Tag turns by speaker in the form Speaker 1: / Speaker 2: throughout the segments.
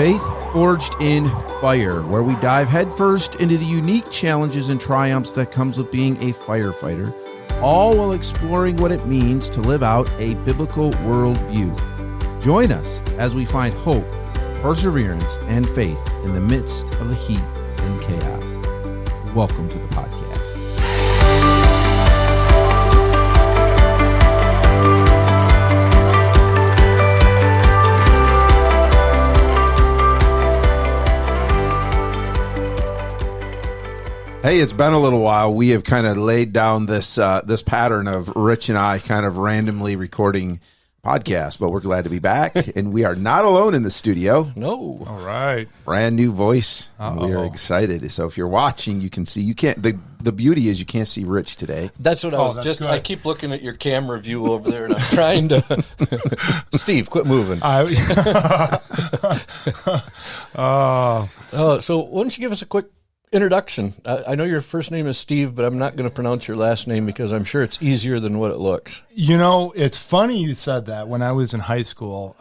Speaker 1: Faith Forged in Fire, where we dive headfirst into the unique challenges and triumphs that comes with being a firefighter, all while exploring what it means to live out a biblical worldview. Join us as we find hope, perseverance, and faith in the midst of the heat and chaos. Welcome to the podcast. Hey, it's been a little while. We have kind of laid down this pattern of Rich and I kind of randomly recording podcasts, but we're glad to be back, and we are not alone in the studio.
Speaker 2: No.
Speaker 3: All right.
Speaker 1: Brand new voice. And we are excited. So if you're watching, you can see. You can't. The beauty is you can't see Rich today.
Speaker 2: That's what I was just. Good. I keep looking at your camera view over there, and I'm trying to. Steve, quit moving. So why don't you give us a quick introduction? I know your first name is Steve, but I'm not going to pronounce your last name because I'm sure it's easier than what it looks.
Speaker 3: You know, it's funny you said that. When I was in high school,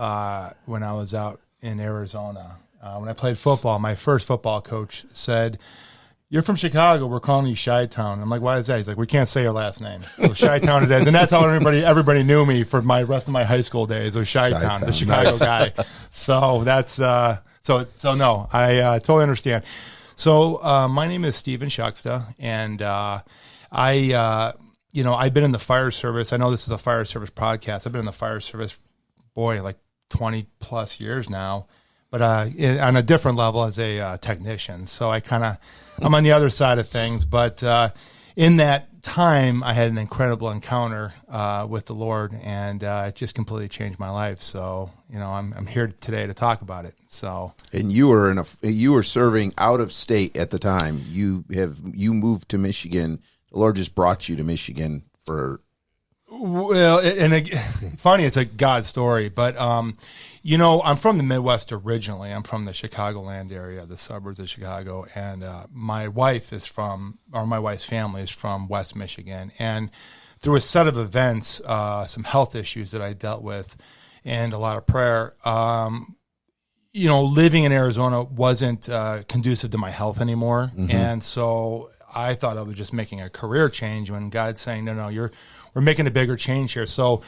Speaker 3: when I was out in Arizona, when I played football, my first football coach said, "You're from Chicago. We're calling you Chi-Town." I'm like, "Why is that?" He's like, "We can't say your last name." So Chi-Town it is. And that's how everybody knew me for my rest of my high school days. It was Chi-Town, the Chicago guy. So that's so no, I totally understand. So my name is Steve Shuksta, and I've been in the fire service. I know this is a fire service podcast. I've been in the fire service, like 20 plus years now, but on a different level as a technician. So I'm on the other side of things. But in that time, I had an incredible encounter with the Lord, and it just completely changed my life. So, I'm here today to talk about it. So,
Speaker 1: and you were serving out of state at the time. You moved to Michigan. The Lord just brought you to Michigan for.
Speaker 3: Well, funny, it's a God story, but I'm from the Midwest originally. I'm from the Chicagoland area, the suburbs of Chicago, and my wife's family is from West Michigan. And through a set of events, some health issues that I dealt with, and a lot of prayer, living in Arizona wasn't conducive to my health anymore, and so I thought I was just making a career change when God's saying, no, we're making a bigger change here. So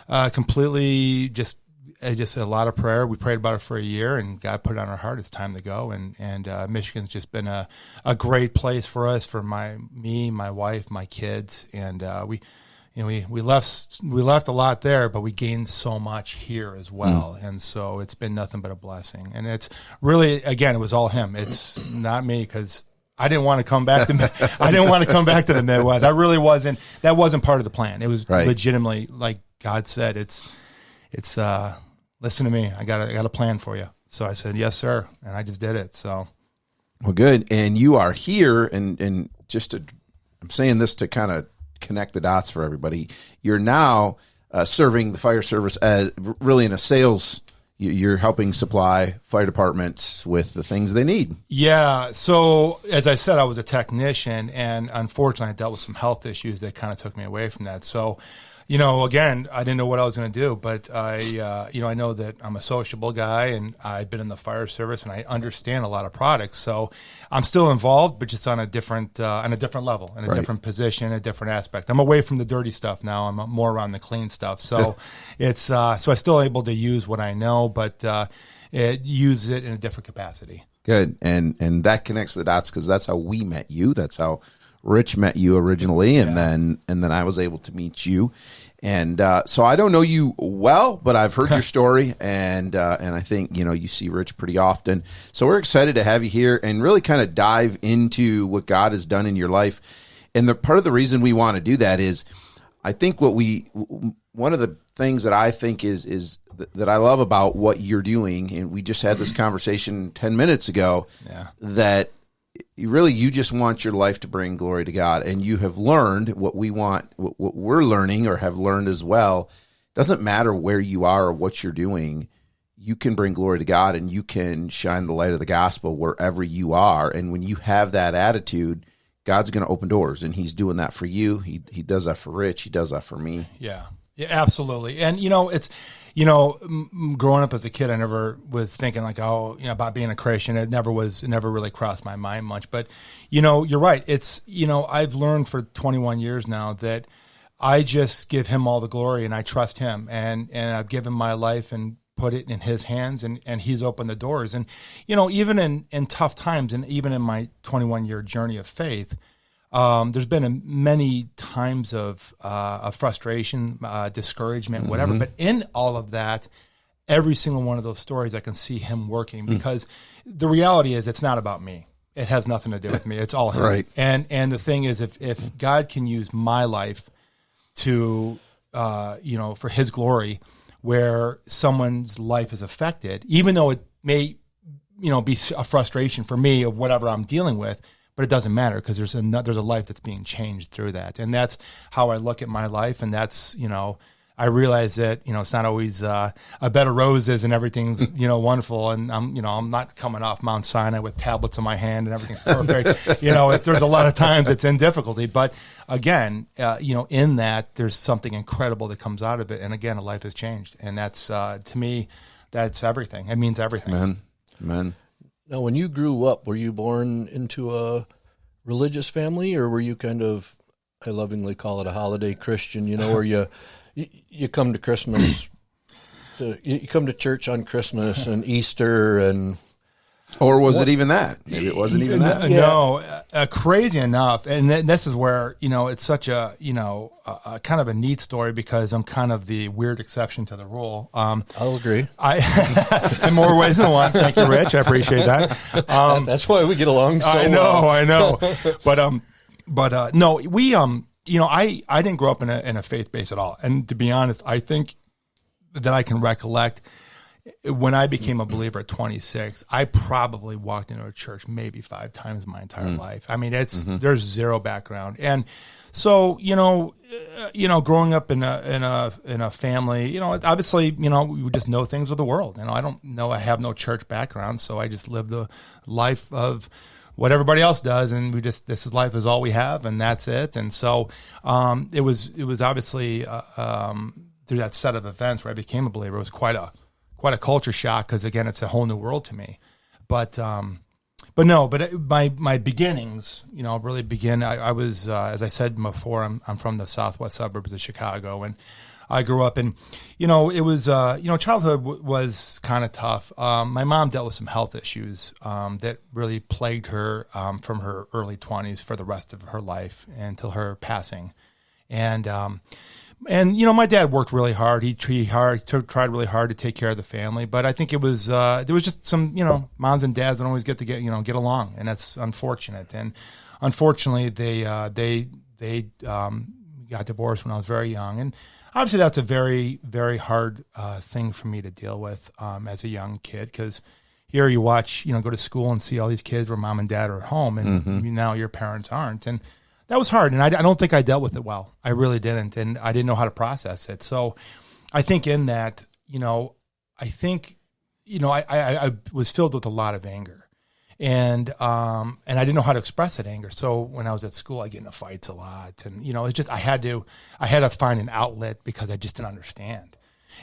Speaker 3: completely just a lot of prayer. We prayed about it for a year, and God put it on our heart. It's time to go. And Michigan's just been a great place for us, for me, my wife, my kids. And we left a lot there, but we gained so much here as well. And so it's been nothing but a blessing. And it's really, again, it was all Him. It's not me, because I didn't want to come back to the Midwest. I really wasn't. That wasn't part of the plan. It was legitimately, like God said, it's listen to me. I got a plan for you. So I said, yes, sir. And I just did it. So.
Speaker 1: Well, good. And you are here, and I'm saying this to kind of connect the dots for everybody. You're now serving the fire service as really in a sales. You're helping supply fire departments with the things they need. Yeah.
Speaker 3: So as I said, I was a technician, and unfortunately I dealt with some health issues that kind of took me away from that. So, again, I didn't know what I was going to do, but I know that I'm a sociable guy, and I've been in the fire service, and I understand a lot of products. So I'm still involved, but just on a different level, in a different position, a different aspect. I'm away from the dirty stuff now. I'm more around the clean stuff. So it's so I'm still able to use what I know, but use it in a different capacity.
Speaker 1: Good, and that connects the dots, because that's how we met you. That's how Rich met you originally, and then I was able to meet you, and so I don't know you well, but I've heard your story, and I think you see Rich pretty often. So we're excited to have you here and really kind of dive into what God has done in your life. And the part of the reason we want to do that is, I think one of the things that I think is that I love about what you're doing, and we just had this conversation 10 minutes ago, that you just want your life to bring glory to God, and you have learned what we're learning or have learned as well. Doesn't matter where you are or what you're doing, you can bring glory to God, and you can shine the light of the gospel wherever you are. And when you have that attitude, God's going to open doors, and He's doing that for you. He does that for Rich. He does that for me.
Speaker 3: Yeah. Yeah, absolutely. And, it's, growing up as a kid, I never was thinking like, about being a Christian. It never really crossed my mind much. But, you're right. It's, I've learned for 21 years now that I just give him all the glory and I trust him. And I've given my life and put it in his hands, and he's opened the doors. And, even in tough times, and even in my 21-year journey of faith, there's been many times of frustration, discouragement, whatever. But in all of that, every single one of those stories, I can see him working, because the reality is it's not about me. It has nothing to do with me. It's all him.
Speaker 1: Right.
Speaker 3: And the thing is, if God can use my life to, for his glory, where someone's life is affected, even though it may, be a frustration for me of whatever I'm dealing with, but it doesn't matter, because there's a life that's being changed through that. And that's how I look at my life. And that's, I realize that, it's not always a bed of roses and everything's, wonderful. And I'm not coming off Mount Sinai with tablets in my hand and everything's perfect. There's a lot of times it's in difficulty, but again, in that there's something incredible that comes out of it. And again, a life has changed. And that's, to me, that's everything. It means everything.
Speaker 1: Amen.
Speaker 2: Now, when you grew up, were you born into a religious family, or were you kind of, I lovingly call it a holiday Christian, where you come to Christmas, you come to church on Christmas and Easter, and
Speaker 1: or was it even that? Maybe it wasn't even that.
Speaker 3: No, crazy enough, and this is where it's such a a kind of a neat story, because I'm kind of the weird exception to the rule.
Speaker 2: I'll agree.
Speaker 3: In more ways than one. Thank you, Rich. I appreciate that.
Speaker 2: That's why we get along so well.
Speaker 3: I know. But no, we I didn't grow up in a faith base at all, and to be honest, I think that I can recollect when I became a believer at 26, I probably walked into a church maybe 5 times in my entire life. I mean, there's zero background. And so, growing up in a family, obviously, we just know things of the world. I have no church background, so I just live the life of what everybody else does, and life is all we have, and that's it. And so, it was obviously through that set of events where I became a believer, it was quite a culture shock, because again, it's a whole new world to me. But my beginnings, really begin. I was, as I said before, I'm from the southwest suburbs of Chicago, and I grew up in, it was, childhood was kind of tough. My mom dealt with some health issues that really plagued her from her early 20s for the rest of her life until her passing, and my dad worked really hard. He tried really hard to take care of the family. But I think it was there was just some moms and dads don't always get to get along, and that's unfortunate. And unfortunately, they got divorced when I was very young, and obviously that's a very, very hard thing for me to deal with as a young kid, because here you watch go to school and see all these kids where mom and dad are at home, and now your parents aren't, and that was hard, and I don't think I dealt with it well. I really didn't, and I didn't know how to process it. So I think in that, I was filled with a lot of anger, and I didn't know how to express that anger. So when I was at school, I get into fights a lot, and it's just I had to find an outlet, because I just didn't understand.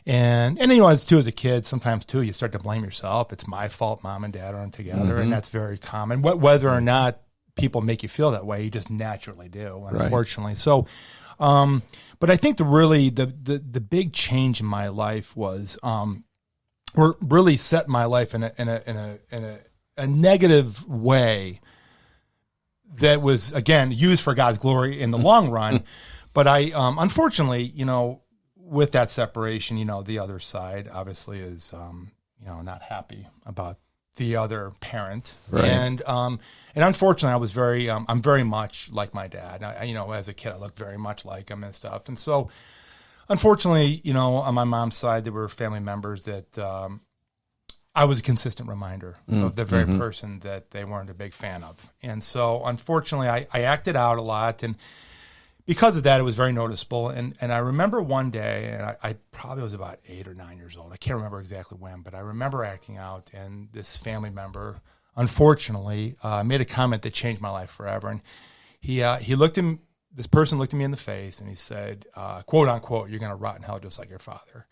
Speaker 3: And as a kid, sometimes too, you start to blame yourself. It's my fault, mom and dad aren't together, and that's very common. Whether or not people make you feel that way, you just naturally do, unfortunately. Right. So, but I think the big change in my life was, really set my life in a negative way that was, again, used for God's glory in the long run. But I, unfortunately, with that separation, the other side obviously is, not happy about the other parent. Right. And unfortunately, I was I'm very much like my dad. As a kid, I looked very much like him and stuff. And so, unfortunately, on my mom's side, there were family members that I was a consistent reminder of the very person that they weren't a big fan of. And so, unfortunately, I acted out a lot, and because of that, it was very noticeable. And I remember one day, and I probably was about 8 or 9 years old. I can't remember exactly when, but I remember acting out, and this family member, unfortunately, made a comment that changed my life forever. And he looked at this person looked at me in the face and he said, quote unquote, "You're going to rot in hell just like your father."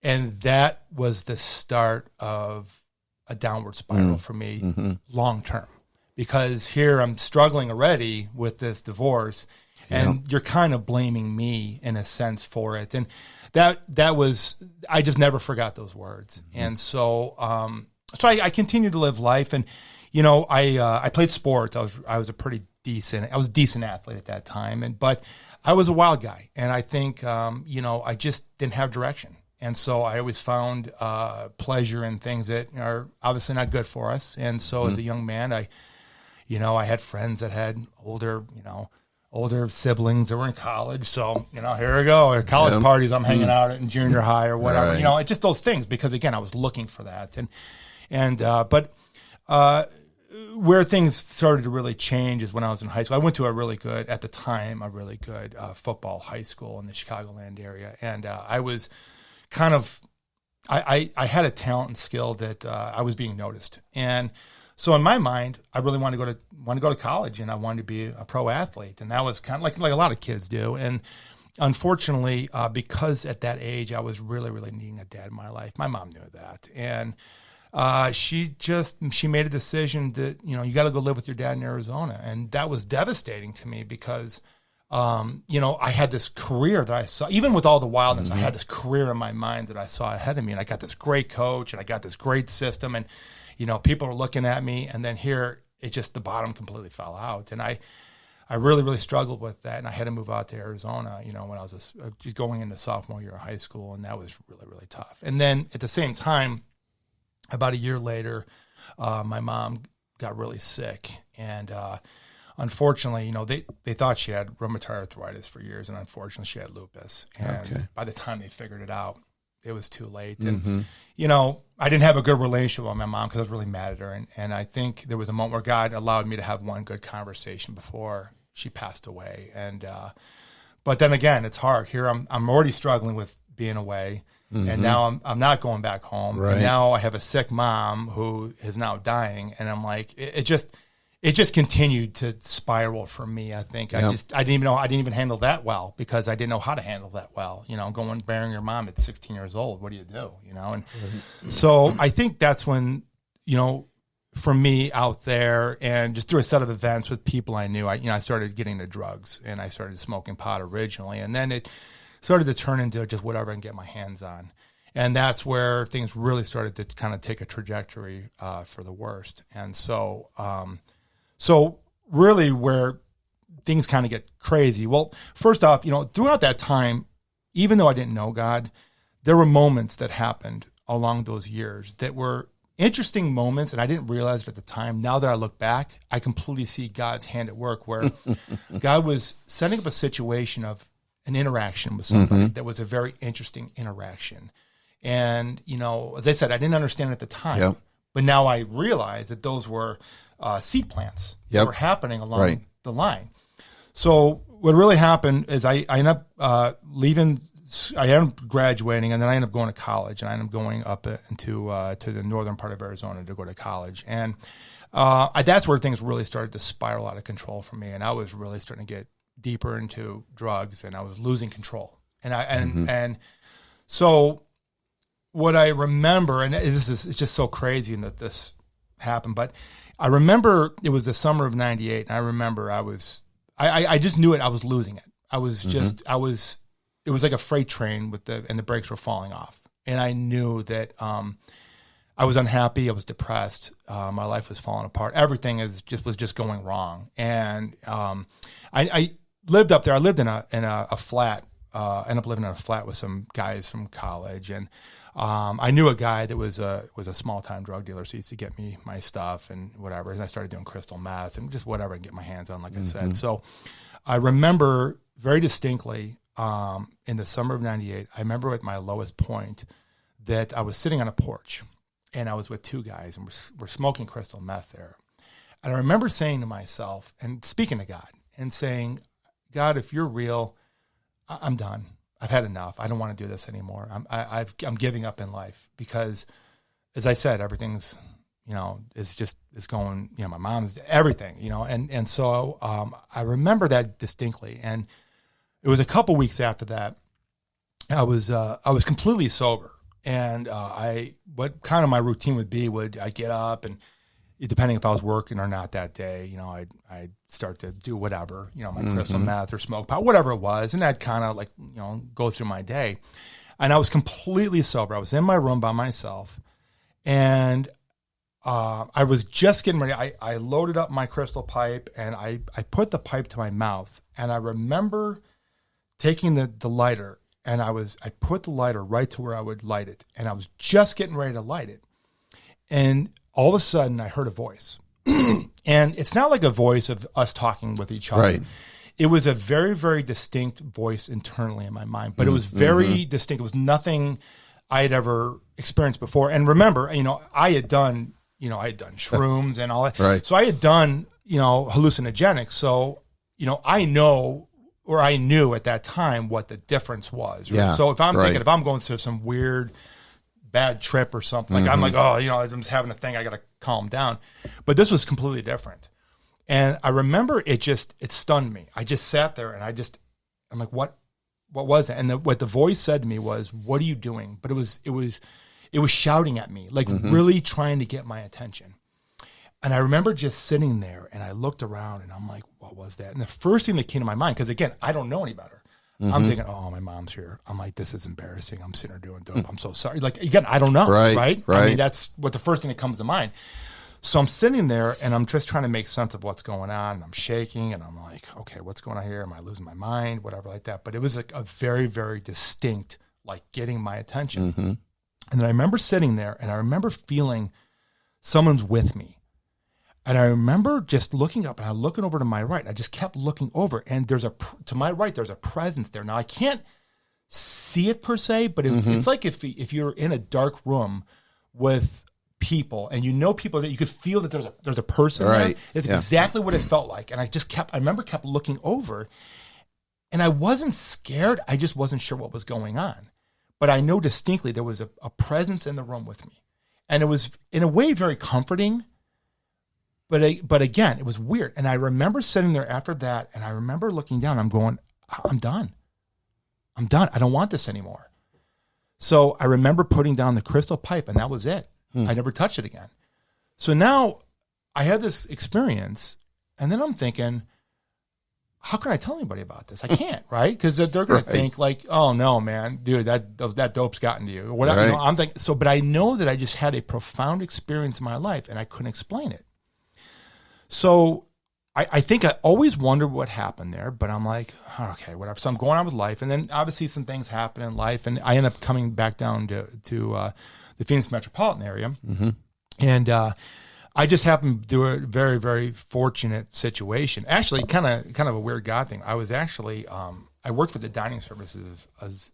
Speaker 3: And that was the start of a downward spiral for me long term, because here I'm struggling already with this divorce, and you're kind of blaming me in a sense for it. And that was, I just never forgot those words. And so I continued to live life. And, I played sports. I was a decent athlete at that time. But I was a wild guy. And I think, I just didn't have direction. And so I always found pleasure in things that are obviously not good for us. And so as a young man, I had friends that had older siblings that were in college. So, here we go. At college parties, I'm hanging out in junior high or whatever.
Speaker 1: Right.
Speaker 3: It's just those things, because again, I was looking for that. But where things started to really change is when I was in high school. I went to a really good football high school in the Chicagoland area. And I was I had a talent and skill that I was being noticed. And so in my mind, I really wanted to go to college, and I wanted to be a pro athlete. And that was kind of like a lot of kids do. And unfortunately, because at that age, I was really, really needing a dad in my life. My mom knew that. And she made a decision that, you got to go live with your dad in Arizona. And that was devastating to me, because I had this career that I saw, even with all the wildness, I had this career in my mind that I saw ahead of me, and I got this great coach, and I got this great system, and, people were looking at me, and then here, the bottom completely fell out. And I really, really struggled with that, and I had to move out to Arizona, when I was going into sophomore year of high school, and that was really, really tough. And then at the same time, about a year later, my mom got really sick, and, unfortunately, they thought she had rheumatoid arthritis for years, and unfortunately she had lupus. And by the time they figured it out, it was too late. And, I didn't have a good relationship with my mom because I was really mad at her. And I think there was a moment where God allowed me to have one good conversation before she passed away. And, but then again, it's hard. Here I'm already struggling with being away. And now I'm not going back home. Right. And now I have a sick mom who is now dying. And I'm like, it just continued to spiral for me. I think I didn't even handle that well, because I didn't know how to handle that well. Burying your mom at 16 years old. What do you do? And so I think that's when, for me out there, and just through a set of events with people I knew, I started getting into drugs, and I started smoking pot originally, and then it started to turn into just whatever I can get my hands on. And that's where things really started to kind of take a trajectory for the worst. And so, so really where things kind of get crazy. Well, first off, throughout that time, even though I didn't know God, there were moments that happened along those years that were interesting moments, and I didn't realize it at the time. Now that I look back, I completely see God's hand at work, where God was setting up a situation of an interaction with somebody that was a very interesting interaction. And, as I said, I didn't understand it at the time, but now I realize that those were seed plants that were happening along the line. So what really happened is I ended up leaving. I ended up graduating, and then I ended up going to college, and I ended up going up into to the northern part of Arizona to go to college. And that's where things really started to spiral out of control for me, and I was really starting to get deeper into drugs, and I was losing control. And so what I remember, and it's just so crazy that this happened, but I remember it was the summer of '98, and I remember I just knew it. I was losing it. It was like a freight train and the brakes were falling off. And I knew that I was unhappy. I was depressed. My life was falling apart. Everything was just going wrong. And I lived up there. I lived in a flat. Ended up living in a flat with some guys from college, and I knew a guy that was a small time drug dealer. So he used to get me my stuff and whatever. And I started doing crystal meth and just whatever I get my hands on, like I said. So I remember very distinctly in the summer of '98. I remember at my lowest point that I was sitting on a porch, and I was with two guys, and we're smoking crystal meth there. And I remember saying to myself and speaking to God and saying, God, if you're real, I'm done. I've had enough. I don't want to do this anymore. I'm giving up in life because, as I said, everything's is going, my mom's everything, and so I remember that distinctly. And it was a couple weeks after that, I was completely sober, and what kind of my routine would be I get up, and depending if I was working or not that day, I'd start to do whatever, my crystal meth or smoke pot, whatever it was, and I'd kind of go through my day. And I was completely sober. I was in my room by myself, and I was just getting ready. I loaded up my crystal pipe, and I put the pipe to my mouth, and I remember taking the lighter, and I put the lighter right to where I would light it, and I was just getting ready to light it, and all of a sudden I heard a voice. And it's not like a voice of us talking with each other.
Speaker 1: Right.
Speaker 3: It was a very, very distinct voice internally in my mind, but it was very distinct. It was nothing I had ever experienced before. And remember, I had done shrooms and all that.
Speaker 1: Right.
Speaker 3: So I had done, hallucinogenics. So, I know, or I knew at that time what the difference was. Right?
Speaker 1: Yeah.
Speaker 3: So if I'm thinking, if I'm going through some weird, bad trip or something, like I'm like, I'm just having a thing, I got to calm down. But this was completely different. And I remember it stunned me. I just sat there and I'm like, what was it? And what the voice said to me was, "What are you doing?" But it was shouting at me, like really trying to get my attention. And I remember just sitting there, and I looked around, and I'm like, what was that? And the first thing that came to my mind, because again, I don't know any better. I'm thinking, oh, my mom's here. I'm like, this is embarrassing. I'm sitting there doing dope. I'm so sorry. Like, again, I don't know. Right. I mean, that's what the first thing that comes to mind. So I'm sitting there, and I'm just trying to make sense of what's going on. And I'm shaking, and I'm like, okay, what's going on here? Am I losing my mind? Whatever like that. But it was like a very, very distinct, like getting my attention. And then I remember sitting there, and I remember feeling someone's with me. And I remember just looking up, and I'm looking over to my right. I just kept looking over, and to my right, there's a presence there. Now I can't see it per se, but it's like if you're in a dark room with people, and people that you could feel that there's a person there. It's exactly what it felt like. And I remember kept looking over, and I wasn't scared. I just wasn't sure what was going on. But I know distinctly there was a presence in the room with me, and it was in a way very comforting. But again, it was weird. And I remember sitting there after that, and I remember looking down. I'm going, I'm done. I don't want this anymore. So I remember putting down the crystal pipe, and that was it. I never touched it again. So now I had this experience, and then I'm thinking, how can I tell anybody about this? I can't, right? Because they're going to think like, oh no, man, dude, that dope's gotten to you, or whatever.
Speaker 1: Right.
Speaker 3: I'm thinking so, but I know that I just had a profound experience in my life, and I couldn't explain it. So I think I always wondered what happened there, but I'm like, okay, whatever. So I'm going on with life, and then obviously some things happen in life, and I end up coming back down to the Phoenix metropolitan area, and I just happened through a very, very fortunate situation. Actually, kind of a weird God thing. I was actually I worked for the dining services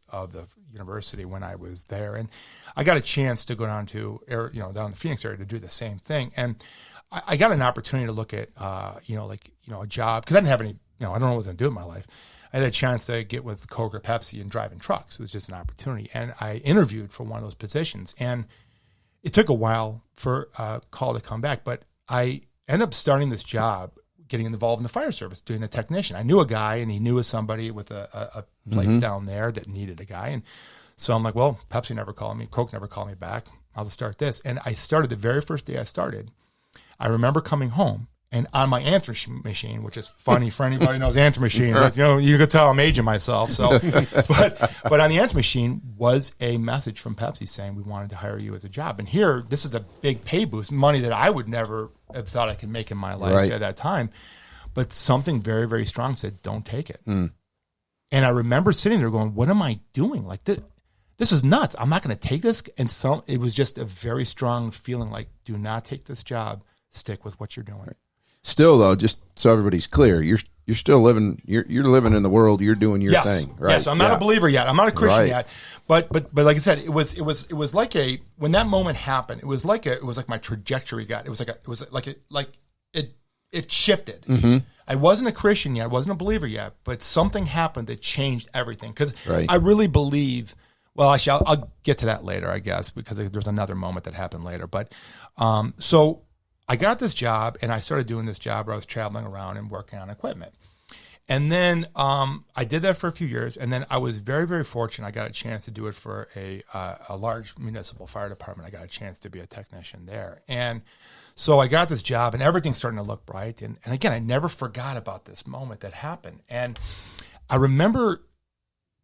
Speaker 3: of the university when I was there, and I got a chance to go down to down in the Phoenix area to do the same thing, and I got an opportunity to look at, a job, because I didn't have any, I don't know what I was going to do in my life. I had a chance to get with Coke or Pepsi and driving trucks. It was just an opportunity. And I interviewed for one of those positions. And it took a while for a call to come back, but I ended up starting this job, getting involved in the fire service, doing a technician. I knew a guy, and he knew somebody with a place down there that needed a guy. And so I'm like, well, Pepsi never called me. Coke never called me back. I'll just start this. And I started the very first day I started. I remember coming home, and on my answer machine, which is funny for anybody who knows answer machine, you could tell I'm aging myself. So, but on the answer machine was a message from Pepsi saying we wanted to hire you as a job. And here, this is a big pay boost, money that I would never have thought I could make in my life at that time. But something very, very strong said, "Don't take it." And I remember sitting there going, "What am I doing? Like this is nuts. I'm not going to take this." And it was just a very strong feeling like, "Do not take this job. Stick with what you're doing."
Speaker 1: Still, though, just so everybody's clear, you're still living. You're living in the world. You're doing your thing, right?
Speaker 3: Yes, I'm not a believer yet. I'm not a Christian yet. But like I said, it was like when that moment happened. It was like my trajectory got. It shifted. I wasn't a Christian yet. I wasn't a believer yet. But something happened that changed everything. Because I really believe Well, actually, I'll get to that later, I guess, because there's another moment that happened later. But so I got this job, and I started doing this job where I was traveling around and working on equipment. And then I did that for a few years, and then I was very, very fortunate. I got a chance to do it for a large municipal fire department. I got a chance to be a technician there. And so I got this job, and everything's starting to look bright. And again, I never forgot about this moment that happened. And I remember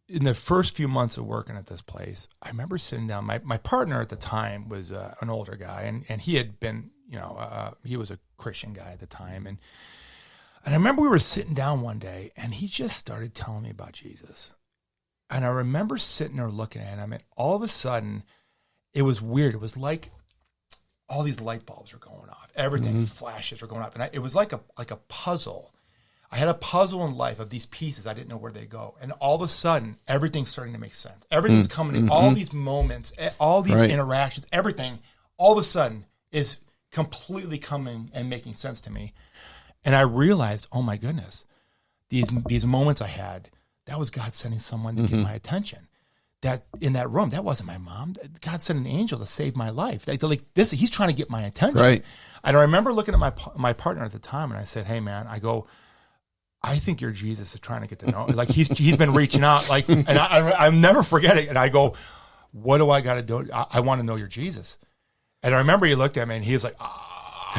Speaker 3: in the first few months of working at this place, I remember sitting down. My partner at the time was an older guy, and he had been, he was a Christian guy at the time. And I remember we were sitting down one day, and he just started telling me about Jesus. And I remember sitting there looking at him, and all of a sudden, it was weird. It was like all these light bulbs were going off. Everything, flashes were going off. And it was like a puzzle. I had a puzzle in life of these pieces. I didn't know where they go. And all of a sudden, everything's starting to make sense. Everything's coming in. All these moments, all these interactions, everything, all of a sudden is completely coming and making sense to me. And I realized, oh my goodness, these moments I had, that was God sending someone to get my attention. That in that room, that wasn't my mom. God sent an angel to save my life. Like this, he's trying to get my attention.
Speaker 1: Right.
Speaker 3: And I remember looking at my partner at the time, and I said, "Hey, man," I go, "I think your Jesus is trying to get to know." Like he's been reaching out, like, and I'll never forget it. And I go, "What do I got to do? I want to know your Jesus." And I remember he looked at me, and he was like,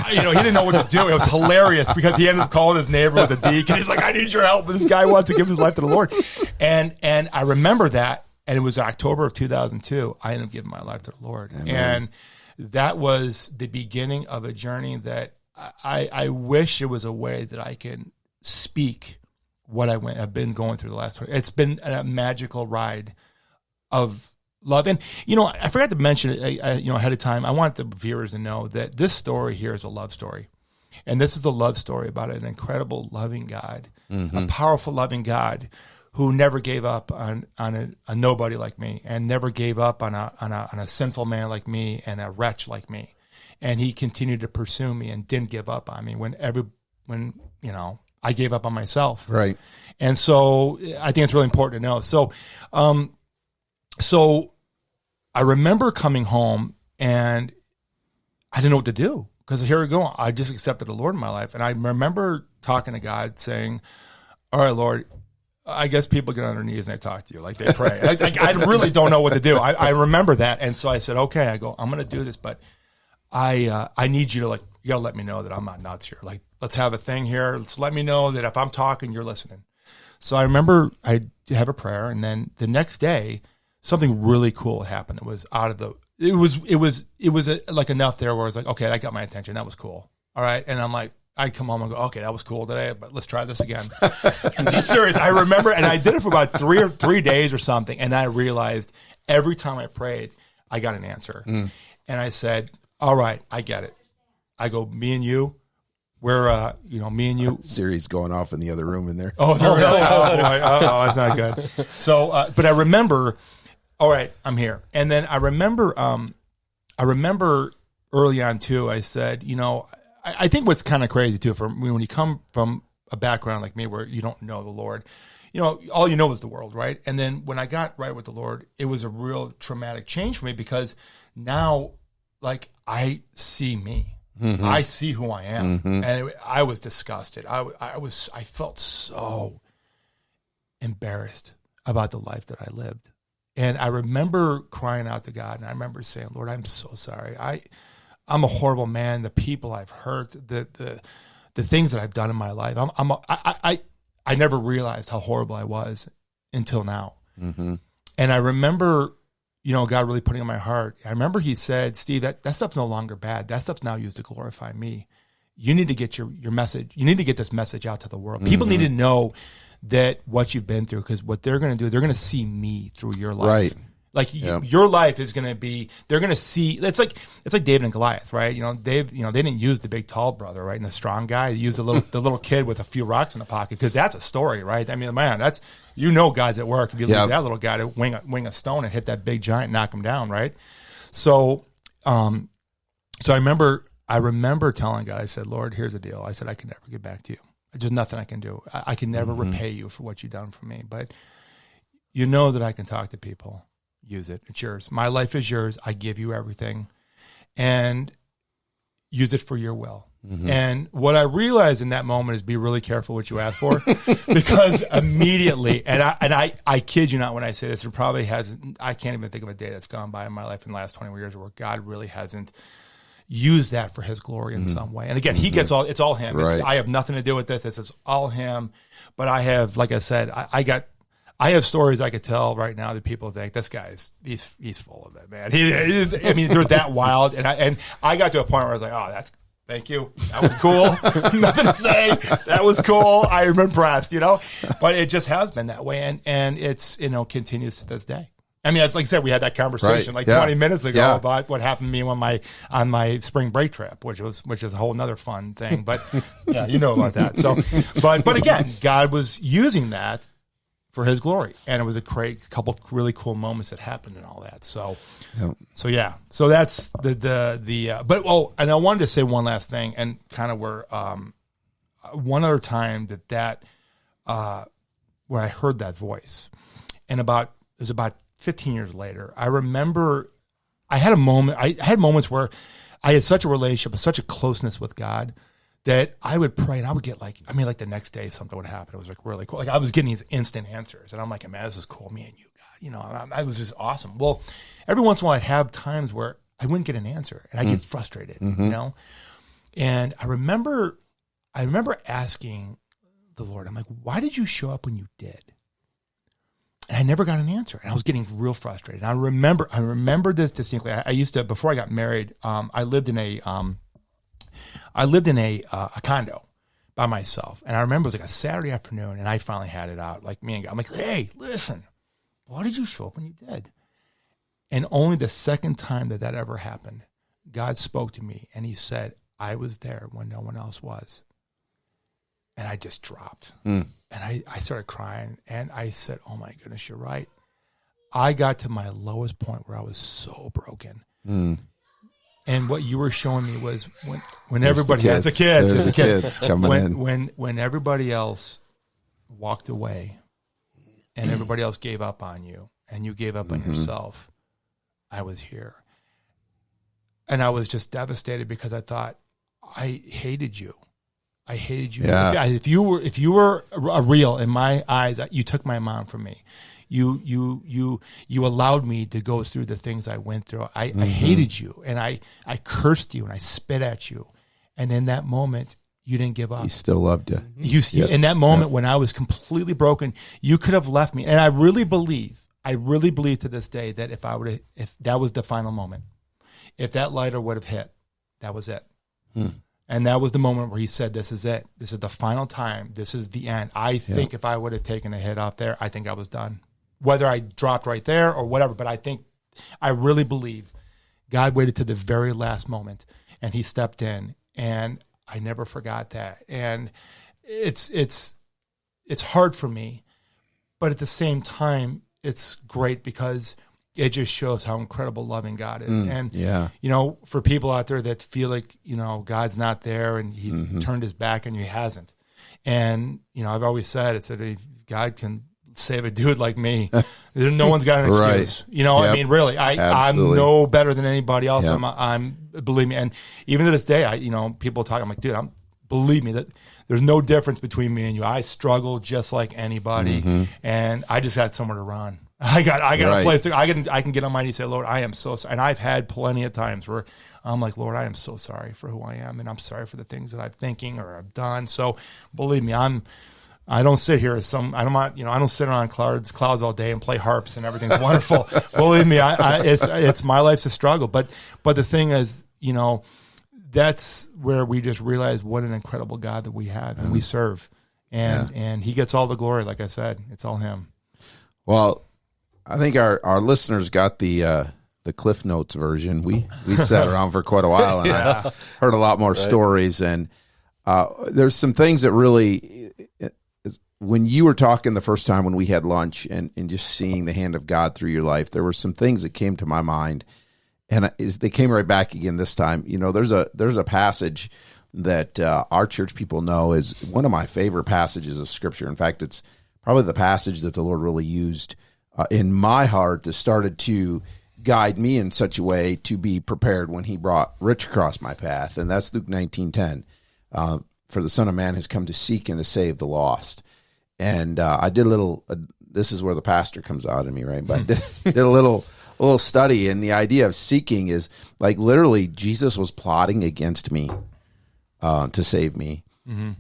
Speaker 3: he didn't know what to do. It was hilarious because he ended up calling his neighbor with a deacon. He's like, "I need your help." This guy wants to give his life to the Lord. And I remember that. And it was October of 2002. I ended up giving my life to the Lord. Amen. And that was the beginning of a journey that I wish it was a way that I can speak what I've been going through the last 20. It's been a magical ride of love. And, I forgot to mention it, ahead of time. I want the viewers to know that this story here is a love story. And this is a love story about an incredible, loving God, a powerful, loving God who never gave up on a nobody like me, and never gave up on a sinful man like me and a wretch like me. And he continued to pursue me and didn't give up on me when I gave up on myself.
Speaker 1: Right.
Speaker 3: And so I think it's really important to know. So I remember coming home, and I didn't know what to do, because here we go. I just accepted the Lord in my life. And I remember talking to God saying, "All right, Lord, I guess people get on their knees and they talk to you, like they pray." I really don't know what to do. I remember that. And so I said, "Okay," I go, "I'm going to do this, but I need you to, like, you got to let me know that I'm not nuts here. Like, let's have a thing here. Let's let me know that if I'm talking, you're listening." So I remember I have a prayer, and then the next day, something really cool happened. It was like enough there where I was like, okay, that got my attention. That was cool. All right. And I'm like, I come home and go, okay, that was cool today, but let's try this again. And I'm serious. I remember, and I did it for about 3 days or something. And I realized every time I prayed, I got an answer. And I said, all right, I get it. I go, me and you, we're, me and you.
Speaker 1: Siri's going off in the other room in there.
Speaker 3: Oh, no, really? Oh, boy. Oh, that's not good. So, but I remember, all right, I'm here. And then I remember early on too, I said, I think what's kind of crazy too, for when you come from a background like me where you don't know the Lord, all you know is the world, right? And then when I got right with the Lord, it was a real traumatic change for me, because now, like, I see me. I see who I am. And I was disgusted. I felt so embarrassed about the life that I lived. And I remember crying out to God, and I remember saying, "Lord, I'm so sorry. I'm a horrible man. The people I've hurt, the things that I've done in my life. I never realized how horrible I was until now." And I remember, God really putting in my heart. I remember He said, "Steve, that stuff's no longer bad. That stuff's now used to glorify me. You need to get your message. You need to get this message out to the world. People need to know that what you've been through, because what they're going to do, they're going to see me through your life."
Speaker 1: Right.
Speaker 3: Like your life is going to be, they're going to see, it's like David and Goliath, right? They didn't use the big tall brother, right? And the strong guy. They used the little kid with a few rocks in the pocket, because that's a story, right? I mean, man, that's, guys at work, if you leave that little guy to wing a stone and hit that big giant, knock him down, right? So I remember telling God, I said, "Lord, here's the deal." I said, "I can never get back to you. There's nothing I can do. I can never repay you for what you've done for me. But you know that I can talk to people. use it. It's yours. My life is yours. I give you everything, and use it for your will. Mm-hmm. And what I realized in that moment is be really careful what you ask for, because immediately, and I kid you not when I say this, I can't even think of a day that's gone by in my life in the last 20 years where God really hasn't used that for his glory in some way. And again, he gets it's all him.
Speaker 1: Right.
Speaker 3: I have nothing to do with this. This is all him. But I have, like I said, I have stories I could tell right now that people think this guy's he's full of it, man. They're that wild. And I got to a point where I was like, oh, thank you. That was cool. Nothing to say. That was cool. I am impressed, But it just has been that way, and it's continues to this day. I mean, it's like I said, we had that conversation 20 minutes ago about what happened to me on my spring break trip, which is a whole nother fun thing. But yeah, you know about that. So, but again, God was using that for his glory, and it was a couple really cool moments that happened and all that. So that's and I wanted to say one last thing, and kind of where one other time that where I heard that voice, and it was about 15 years later, I remember I had moments where I had such a relationship, such a closeness with God, that I would pray and I would get like the next day something would happen. It was like really cool. Like I was getting these instant answers, and I'm like, man, this is cool. Me and you, God, I was just awesome. Well, every once in a while I'd have times where I wouldn't get an answer and I'd get frustrated, And I remember asking the Lord, I'm like, why did you show up when you did? And I never got an answer, and I was getting real frustrated. And I remember this distinctly. I used to, before I got married, I lived in a condo by myself. And I remember it was like a Saturday afternoon, and I finally had it out. Like me and God, I'm like, hey, listen, why did you show up when you did? And only the second time that ever happened, God spoke to me, and he said, I was there when no one else was. And I just dropped. And I started crying, and I said, oh my goodness, you're right. I got to my lowest point where I was so broken. And what you were showing me was when everybody has the kids,
Speaker 1: there's the kids coming in.
Speaker 3: When everybody else walked away, and everybody else gave up on you, and you gave up on yourself, I was here. And I was just devastated because I thought, I hated you. I hated you.
Speaker 1: Yeah.
Speaker 3: If you were a real in my eyes, you took my mom from me. You allowed me to go through the things I went through. I hated you, and I cursed you, and I spit at you. And in that moment, you didn't give up.
Speaker 1: He still loved you.
Speaker 3: In that moment when I was completely broken, you could have left me. And I really believe to this day that if that was the final moment, if that lighter would have hit, that was it. And that was the moment where he said, this is it. This is the final time. This is the end. I think if I would have taken a hit off there, I think I was done. Whether I dropped right there or whatever, but I really believe God waited to the very last moment, and he stepped in, and I never forgot that. And it's hard for me, but at the same time, it's great because it just shows how incredible loving God is. And, for people out there that feel like, God's not there and he's turned his back on you, he hasn't. And, I've always said, if God can save a dude like me, no one's got an excuse.
Speaker 1: Right.
Speaker 3: I mean, really, I'm no better than anybody else. Yep. I'm believe me. And even to this day, people talk, I'm like, dude, believe me that there's no difference between me and you. I struggle just like anybody, and I just got somewhere to run. I got a place to. I can get on my knees and say, Lord, I am so sorry. And I've had plenty of times where I'm like, Lord, I am so sorry for who I am, and I'm sorry for the things that I'm thinking or I've done. So believe me, I don't sit here as I don't sit on clouds all day and play harps and everything's wonderful. Believe me, it's my life's a struggle. But the thing is, that's where we just realize what an incredible God that we have and we serve, and he gets all the glory. Like I said, it's all him.
Speaker 1: Well, I think our listeners got the Cliff Notes version. We sat around for quite a while, and I heard a lot more stories. And there's some things that really, when you were talking the first time when we had lunch, and just seeing the hand of God through your life, there were some things that came to my mind, and they came right back again this time. There's a passage that our church people know is one of my favorite passages of Scripture. In fact, it's probably the passage that the Lord really used in my heart that started to guide me in such a way to be prepared when he brought Rich across my path. And that's Luke 19:10. For the Son of Man has come to seek and to save the lost. And I did a little, this is where the pastor comes out of me, right? But I did a little study, and the idea of seeking is like literally Jesus was plotting against me to save me. Mm-hmm.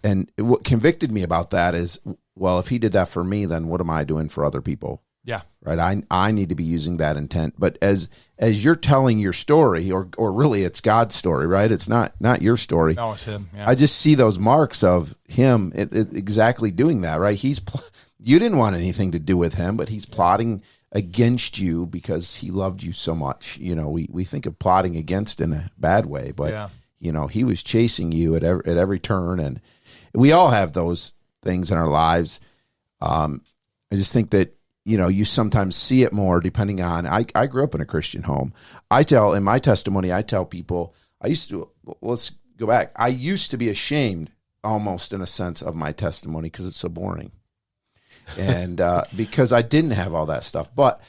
Speaker 1: And what convicted me about that is, well, if he did that for me, then what am I doing for other people?
Speaker 3: Yeah.
Speaker 1: Right. I need to be using that intent. But as you're telling your story, or really it's God's story, right? It's not your story.
Speaker 3: No, it's him. Yeah.
Speaker 1: I just see those marks of him exactly doing that, right? You didn't want anything to do with him, but he's plotting against you because he loved you so much. You know, we think of plotting against in a bad way, but you know, he was chasing you at every turn, and we all have those things in our lives. I just think that, you know, you sometimes see it more depending on, I grew up in a Christian home. In my testimony, I tell people, let's go back. I used to be ashamed almost in a sense of my testimony because it's so boring. And because I didn't have all that stuff. But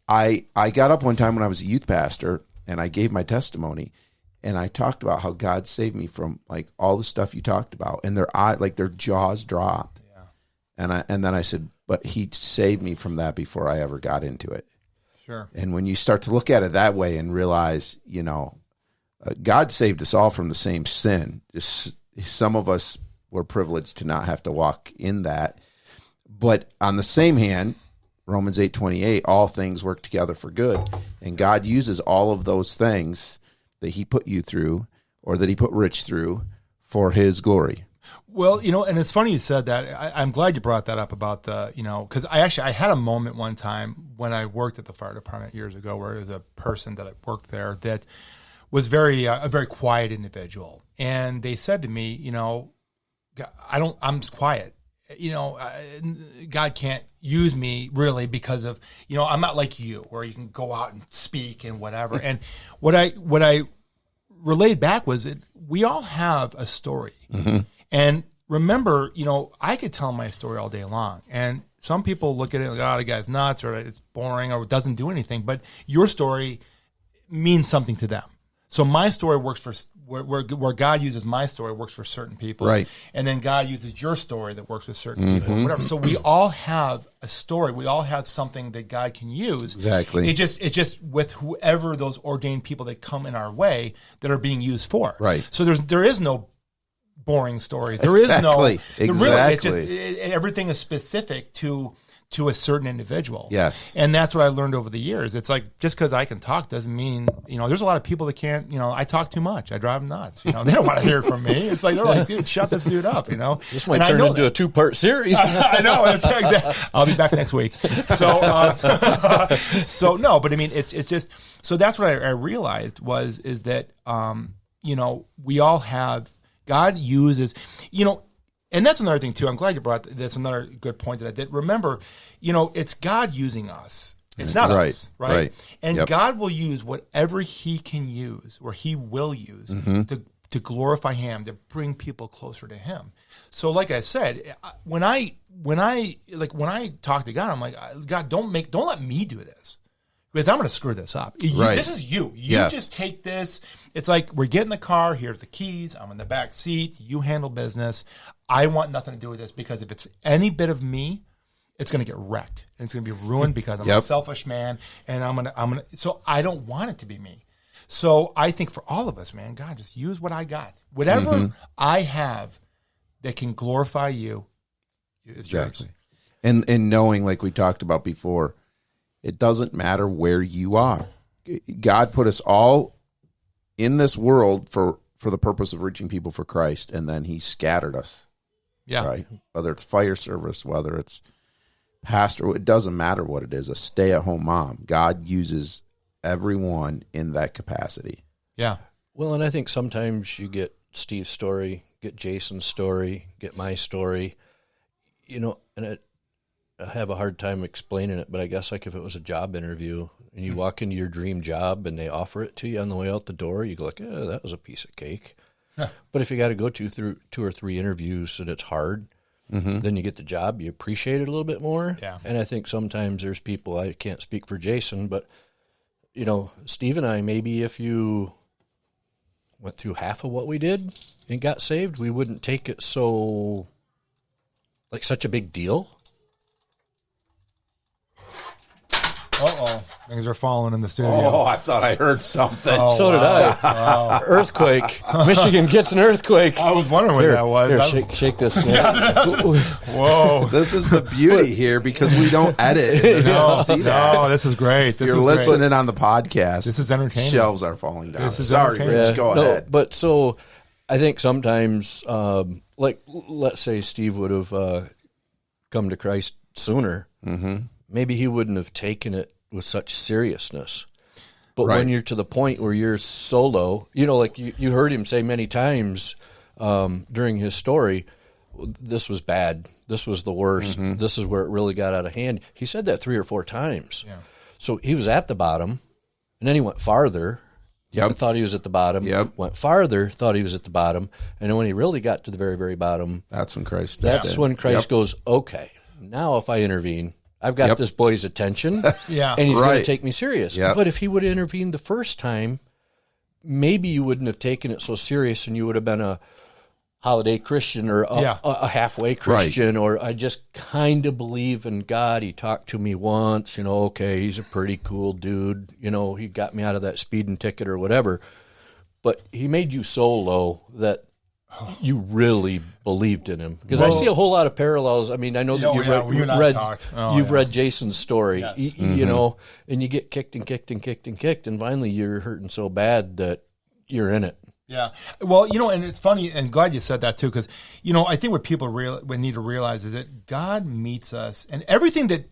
Speaker 1: I got up one time when I was a youth pastor and I gave my testimony, and I talked about how God saved me from like all the stuff you talked about, and their jaws dropped. Yeah. And then I said, but he saved me from that before I ever got into it.
Speaker 3: Sure.
Speaker 1: And when you start to look at it that way and realize, you know, God saved us all from the same sin. Just some of us were privileged to not have to walk in that. But on the same hand, Romans 8:28, all things work together for good. And God uses all of those things that he put you through, or that he put Rich through, for his glory.
Speaker 3: Well, you know, and it's funny you said that. I'm glad you brought that up about the, you know, because I had a moment one time when I worked at the fire department years ago where there was a person that I worked there that was a very quiet individual. And they said to me, you know, I'm quiet. You know, God can't use me really because of, you know, I'm not like you where you can go out and speak and whatever. And what I relayed back was that we all have a story. Mm-hmm. And remember, you know, I could tell my story all day long. And some people look at it like, oh, the guy's nuts, or it's boring, or it doesn't do anything. But your story means something to them. So my story works for where God uses my story works for certain people,
Speaker 1: right? And
Speaker 3: then God uses your story that works with certain people, whatever. So we all have a story. We all have something that God can use.
Speaker 1: Exactly.
Speaker 3: It's just with whoever those ordained people that come in our way that are being used for.
Speaker 1: Right.
Speaker 3: So there is no boring story. There
Speaker 1: exactly.
Speaker 3: is no
Speaker 1: exactly.
Speaker 3: Really, it's just everything is specific to a certain individual.
Speaker 1: Yes.
Speaker 3: And that's what I learned over the years. It's like, just because I can talk doesn't mean, you know, there's a lot of people that can't, you know, I talk too much. I drive them nuts. You know, they don't want to hear from me. It's like, they're like, dude, shut this dude up, you know.
Speaker 2: This might turn into a 2-part series.
Speaker 3: I know. It's exactly. I'll be back next week. So, so no, but I mean, it's just, so that's what I realized is that, you know, we all have, God uses, you know, and that's another thing too. I'm glad you brought that's another good point that I did. Remember, you know, it's God using us. It's not us, right? And God will use whatever he can use, or he will use to glorify him, to bring people closer to him. So like I said, when I talk to God, I'm like, God, don't let me do this, because I'm going to screw this up. This is you. You just take this. It's like, we're getting the car. Here's the keys. I'm in the back seat. You handle business. I want nothing to do with this, because if it's any bit of me, it's going to get wrecked, and it's going to be ruined because I'm a selfish man, and I'm gonna. So I don't want it to be me. So I think for all of us, man, God, just use what I got, whatever I have that can glorify you is yours.
Speaker 1: And knowing, like we talked about before, it doesn't matter where you are. God put us all in this world for the purpose of reaching people for Christ, and then he scattered us.
Speaker 3: Yeah.
Speaker 1: Right. Whether it's fire service, whether it's pastor, it doesn't matter what it is, a stay-at-home mom. God uses everyone in that capacity.
Speaker 3: Yeah.
Speaker 2: Well, and I think sometimes you get Steve's story, get Jason's story, get my story, you know, and I have a hard time explaining it, but I guess like if it was a job interview and you walk into your dream job and they offer it to you on the way out the door, you go like, oh, that was a piece of cake. But if you got to go through 2 or 3 interviews and it's hard, Then you get the job, you appreciate it a little bit more.
Speaker 3: Yeah.
Speaker 2: And I think sometimes there's people, I can't speak for Jason, but, you know, Steve and I, maybe if you went through half of what we did and got saved, we wouldn't take it so, like, such a big deal.
Speaker 3: Uh-oh. Things are falling in the studio.
Speaker 1: Oh, I thought I heard something.
Speaker 3: Oh,
Speaker 2: So did I.
Speaker 3: Wow.
Speaker 2: Earthquake. Michigan gets an earthquake.
Speaker 3: I was wondering what that was.
Speaker 2: Here, shake this.
Speaker 3: Whoa.
Speaker 1: This is the beauty here because we don't edit. And
Speaker 3: No,
Speaker 1: see that.
Speaker 3: no, this is great. This
Speaker 1: You're
Speaker 3: is
Speaker 1: listening
Speaker 3: great.
Speaker 1: on the podcast.
Speaker 3: This is entertaining.
Speaker 1: Shelves are falling down.
Speaker 3: This is
Speaker 1: Sorry,
Speaker 3: entertaining.
Speaker 1: Rich. Go ahead.
Speaker 2: But so I think sometimes, like, let's say Steve would have come to Christ sooner. Maybe he wouldn't have taken it with such seriousness. But
Speaker 1: Right.
Speaker 2: when you're to the point where you're solo, you know, like you heard him say many times during his story, this was bad. This was the worst. This is where it really got out of hand. He said that 3 or 4 times.
Speaker 3: Yeah.
Speaker 2: So he was at the bottom, and then he went farther.
Speaker 1: Yep.
Speaker 2: Thought he was at the bottom.
Speaker 1: Yep.
Speaker 2: Went farther, thought he was at the bottom. And then when he really got to the very, very bottom,
Speaker 1: That's when Christ stepped
Speaker 2: that's
Speaker 1: in.
Speaker 2: when Christ
Speaker 1: Yep.
Speaker 2: goes, okay, now if I intervene, I've got
Speaker 1: Yep.
Speaker 2: this boy's attention,
Speaker 3: Yeah.
Speaker 2: and he's going
Speaker 1: Right.
Speaker 2: to take me serious.
Speaker 1: Yep.
Speaker 2: But if he would have intervened the first time, maybe you wouldn't have taken it so serious, and you would have been a holiday Christian or a halfway Christian, or I just kind of believe in God. He talked to me once, you know, okay, he's a pretty cool dude. You know, he got me out of that speeding ticket or whatever. But he made you so low that you really believed in him. Because I see a whole lot of parallels. I mean, I know that
Speaker 3: you and I talked. Oh,
Speaker 2: you've
Speaker 3: yeah.
Speaker 2: read Jason's story,
Speaker 3: Yes.
Speaker 2: you know, and you get kicked and kicked and kicked and kicked, and finally you're hurting so bad that you're in it.
Speaker 3: Yeah. Well, you know, and it's funny, and glad you said that too, because, you know, I think what people need to realize is that God meets us, and everything that,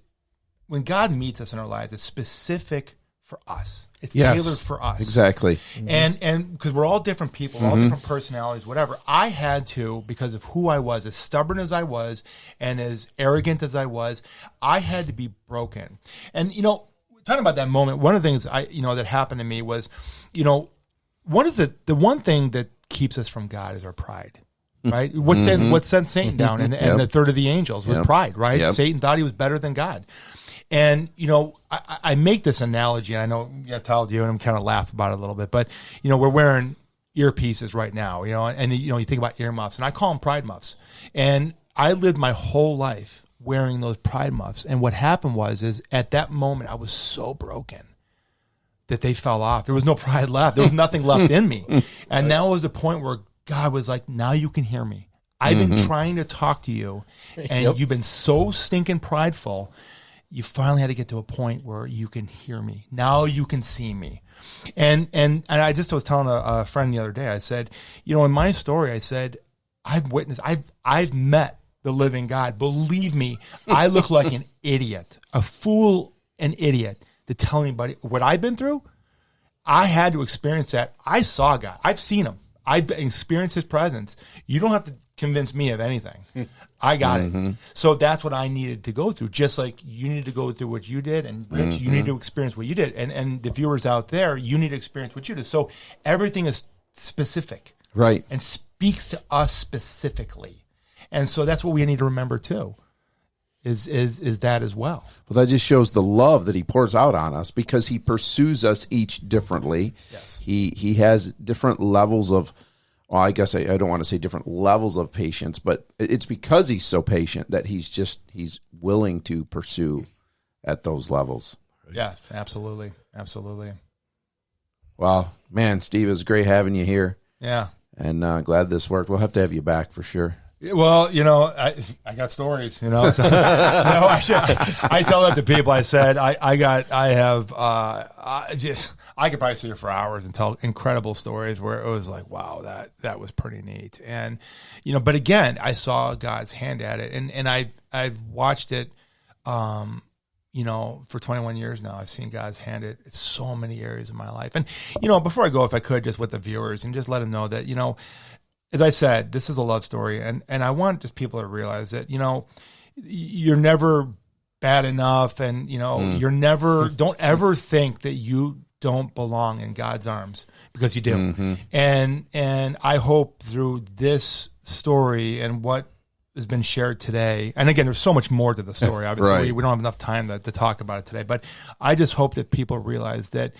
Speaker 3: when God meets us in our lives, it's specific for us. It's
Speaker 1: Yes.
Speaker 3: tailored for us.
Speaker 1: Exactly.
Speaker 3: And because we're all different people, all different personalities, whatever. I had to, because of who I was, as stubborn as I was and as arrogant as I was, I had to be broken. And, you know, talking about that moment, one of the things that happened to me was, you know, the one thing that keeps us from God is our pride. Right? What sent Satan down and
Speaker 1: Yep.
Speaker 3: the third of the angels was
Speaker 1: Yep.
Speaker 3: pride, right?
Speaker 1: Yep.
Speaker 3: Satan thought he was better than God. And, you know, I make this analogy, and I know I've told you, and I'm kind of laugh about it a little bit, but, you know, we're wearing earpieces right now, you know, and, you know, you think about earmuffs, and I call them pride muffs. And I lived my whole life wearing those pride muffs. And what happened is at that moment, I was so broken that they fell off. There was no pride left. There was nothing left in me. And that was the point where God was like, now you can hear me. I've been trying to talk to you, and you've been so stinking prideful. You finally had to get to a point where you can hear me. Now you can see me. And I just was telling a friend the other day, I said, you know, in my story, I said, I've met the living God. Believe me, I look like an idiot, a fool, an idiot to tell anybody what I've been through. I had to experience that. I saw God. I've seen him. I've experienced his presence. You don't have to convince me of anything. I got it. So that's what I needed to go through, just like you need to go through what you did. And Rich, you need to experience what you did. And the viewers out there, you need to experience what you did. So everything is specific.
Speaker 1: Right.
Speaker 3: And speaks to us specifically. And so that's what we need to remember too, is that as well.
Speaker 1: Well, that just shows the love that he pours out on us because he pursues us each differently.
Speaker 3: Yes.
Speaker 1: He has different levels of, well, I guess I don't want to say different levels of patience, but it's because he's so patient that he's willing to pursue at those levels.
Speaker 3: Yeah, absolutely. Absolutely.
Speaker 1: Well, man, Steve, it was great having you here.
Speaker 3: Yeah.
Speaker 1: And glad this worked. We'll have to have you back for sure.
Speaker 3: Well, you know, I got stories, you know. So, I tell that to people. I said, I could probably sit here for hours and tell incredible stories where it was like, wow, that was pretty neat. And, you know, but again, I saw God's hand at it, and I've watched it, you know, for 21 years now. I've seen God's hand at so many areas of my life. And, you know, before I go, if I could, just with the viewers and just let them know that, you know, as I said, this is a love story, and I want just people to realize that, you know, you're never bad enough, and, you know, you're never, don't ever think that you don't belong in God's arms, because you do. And I hope through this story and what has been shared today, and again, there's so much more to the story. Obviously,
Speaker 1: Right.
Speaker 3: we don't have enough time to talk about it today. But I just hope that people realize that,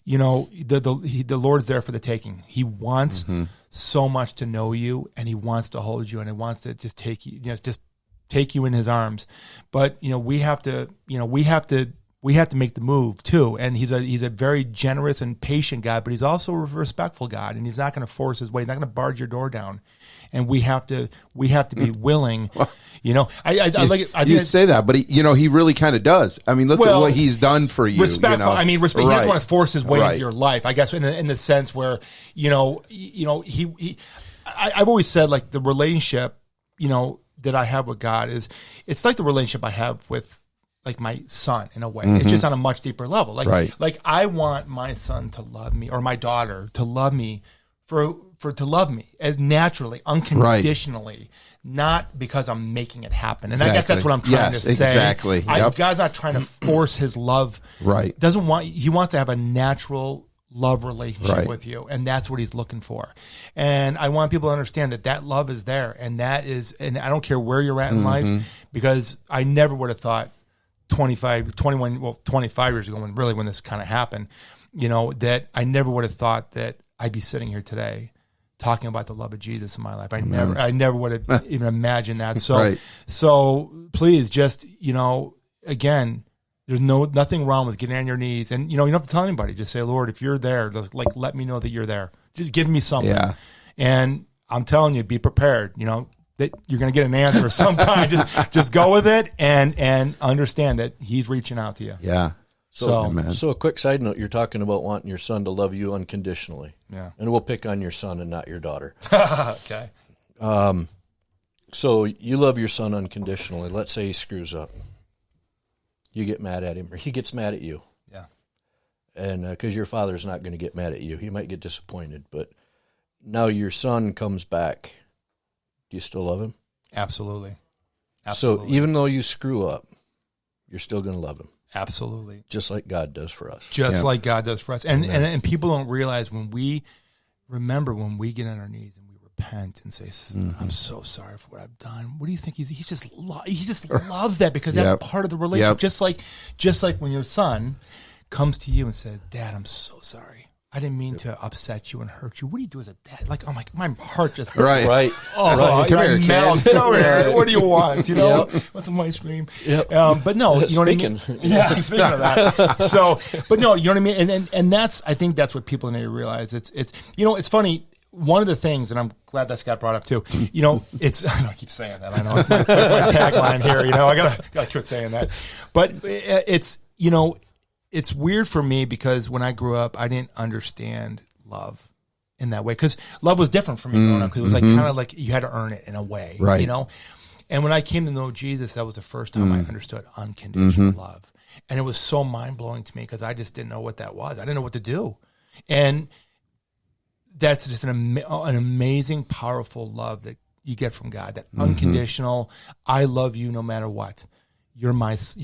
Speaker 3: you know, the Lord's there for the taking. He wants so much to know you, and he wants to hold you, and he wants to just take you, just take you in his arms. But you know, we have to make the move too. And he's a very generous and patient God, but he's also a respectful God, and he's not going to force his way. He's not going to barge your door down. And we have to be willing. You know, I like it.
Speaker 1: You say that, but he really kind of does. I mean, look at what he's done for you.
Speaker 3: Respectful.
Speaker 1: You know?
Speaker 3: I mean, respect. He
Speaker 1: Right.
Speaker 3: doesn't want to force his way
Speaker 1: Right.
Speaker 3: into your life. I guess in the sense where I've always said, like, the relationship, you know, that I have with God it's like the relationship I have with, like, my son in a way. It's just on a much deeper level. Like,
Speaker 1: Right.
Speaker 3: like I want my son to love me, or my daughter to love me to love me as naturally, unconditionally, not because I'm making it happen. And I guess that's what I'm trying to say.
Speaker 1: Exactly. Yep.
Speaker 3: God's not trying to force his love.
Speaker 1: Right.
Speaker 3: He wants to have a natural love relationship with you, and that's what he's looking for. And I want people to understand that love is there, and and I don't care where you're at in life, because I never would have thought 25 years ago, when this kind of happened, you know, that I never would have thought that I'd be sitting here today talking about the love of Jesus in my life. I never would have even imagined that. So, so please, just, you know, again, there's nothing wrong with getting on your knees, and, you know, you don't have to tell anybody. Just say, Lord, if you're there, like, let me know that you're there. Just give me something. Yeah. And I'm telling you, be prepared. You know, that you're going to get an answer of some kind. Just go with it, and understand that he's reaching out to you.
Speaker 1: Yeah.
Speaker 2: So a quick side note, you're talking about wanting your son to love you unconditionally.
Speaker 3: Yeah.
Speaker 2: And we'll pick on your son and not your daughter.
Speaker 3: Okay.
Speaker 2: So you love your son unconditionally. Let's say he screws up. You get mad at him, or he gets mad at you.
Speaker 3: Yeah.
Speaker 2: And because your father's not going to get mad at you. He might get disappointed. But now your son comes back. Do you still love him?
Speaker 3: Absolutely.
Speaker 2: So even though you screw up, you're still going to love him.
Speaker 3: Absolutely.
Speaker 2: Just like God does for us.
Speaker 3: Just like God does for us. And people don't realize when we get on our knees and we repent and say, I'm so sorry for what I've done. What do you think? He just loves that, because that's part of the relationship. Just like when your son comes to you and says, Dad, I'm so sorry. I didn't mean to upset you and hurt you. What do you do as a dad? Like, I'm like, my heart just
Speaker 1: Right.
Speaker 3: Oh,
Speaker 1: Come here, kid.
Speaker 3: Come here. What do you want? You know, want some ice cream?
Speaker 2: Yep.
Speaker 3: But no, you know what I mean? Yeah, speaking of that. So, but no, you know what I mean? And that's, I think that's what people need to realize. It's you know, it's funny. One of the things, and I'm glad that's got brought up too, you know, I keep saying that. I know it's my tagline here. You know, I gotta quit saying that. But it's, you know, it's weird for me, because when I grew up, I didn't understand love in that way, because love was different for me growing up. Because it was like kind of like you had to earn it in a way,
Speaker 1: right?
Speaker 3: You know. And when I came to know Jesus, that was the first time I understood unconditional love, and it was so mind blowing to me, because I just didn't know what that was. I didn't know what to do, and that's just an amazing, powerful love that you get from God. That unconditional, I love you no matter what. You're my son.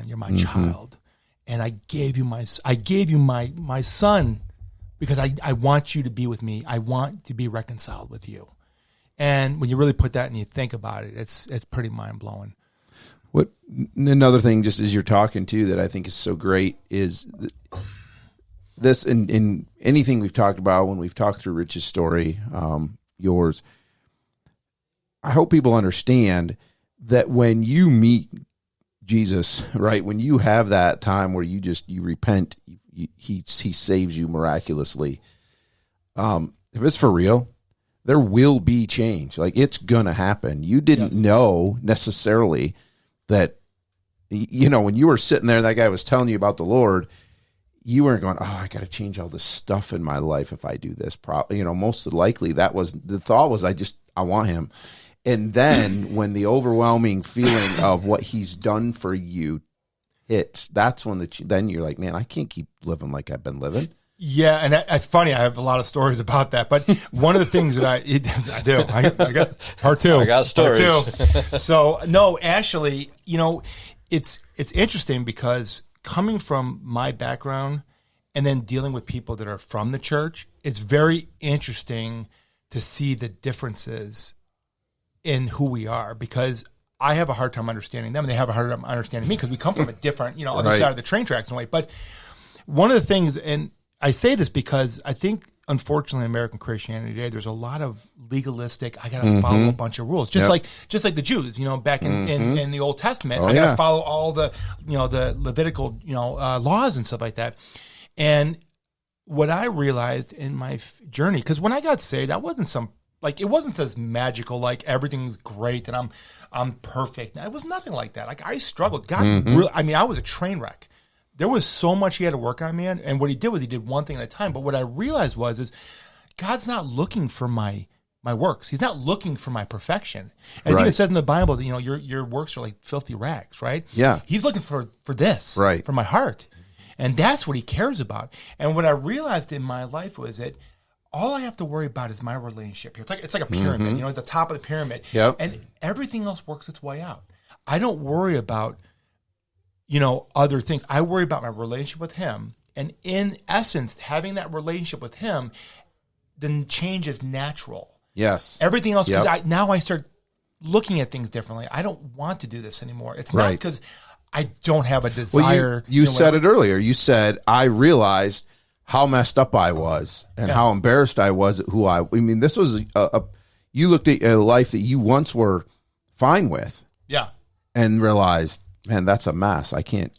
Speaker 3: You're my child. And I gave you my son, because I want you to be with me. I want to be reconciled with you. And when you really put that and you think about it, it's pretty mind blowing.
Speaker 1: What another thing, just as you're talking too, that I think is so great is this in anything we've talked about when we've talked through Rich's story, yours. I hope people understand that when you meet Jesus, right, when you have that time where you repent, he saves you miraculously. If it's for real, there will be change. Like, it's gonna happen. You didn't know necessarily that, you know, when you were sitting there, that guy was telling you about the Lord, you weren't going, oh, I got to change all this stuff in my life if I do this. You know, most likely that was the thought was, I want him. And then when the overwhelming feeling of what he's done for you hits, that's when then you're like, man, I can't keep living like I've been living.
Speaker 3: Yeah, and it's funny. I have a lot of stories about that. But one of the things that I do, I got part two.
Speaker 2: I got stories.
Speaker 3: Part two. So, no, actually, you know, it's interesting, because coming from my background and then dealing with people that are from the church, it's very interesting to see the differences in who we are, because I have a hard time understanding them, and they have a hard time understanding me, because we come from a different, other
Speaker 1: Right.
Speaker 3: side of the train tracks in a way. But one of the things, and I say this because I think, unfortunately, in American Christianity today, there's a lot of legalistic. I got to follow a bunch of rules, just like the Jews. Back in the Old Testament, I got to follow all the the Levitical laws and stuff like that. And what I realized in my journey, because when I got saved, I wasn't it wasn't this magical, like everything's great and I'm perfect. It was nothing like that. Like I struggled. God, really, I was a train wreck. There was so much he had to work on me, and what he did was he did one thing at a time. But what I realized is God's not looking for my works. He's not looking for my perfection. And I think it says in the Bible that your works are like filthy rags, right?
Speaker 1: Yeah.
Speaker 3: He's looking for this,
Speaker 1: Right.
Speaker 3: for my heart, and that's what he cares about. And what I realized in my life was that all I have to worry about is my relationship here. It's like a pyramid, it's the top of the pyramid.
Speaker 1: Yep.
Speaker 3: And everything else works its way out. I don't worry about, other things. I worry about my relationship with him. And in essence, having that relationship with him, then change is natural.
Speaker 1: Yes.
Speaker 3: Everything else, because now I start looking at things differently. I don't want to do this anymore. It's not because I don't have a desire.
Speaker 1: Well, you said it earlier. You said, I realized how messed up I was and how embarrassed I was at who I mean, this was you looked at a life that you once were fine with.
Speaker 3: Yeah.
Speaker 1: And realized, man, that's a mess. I can't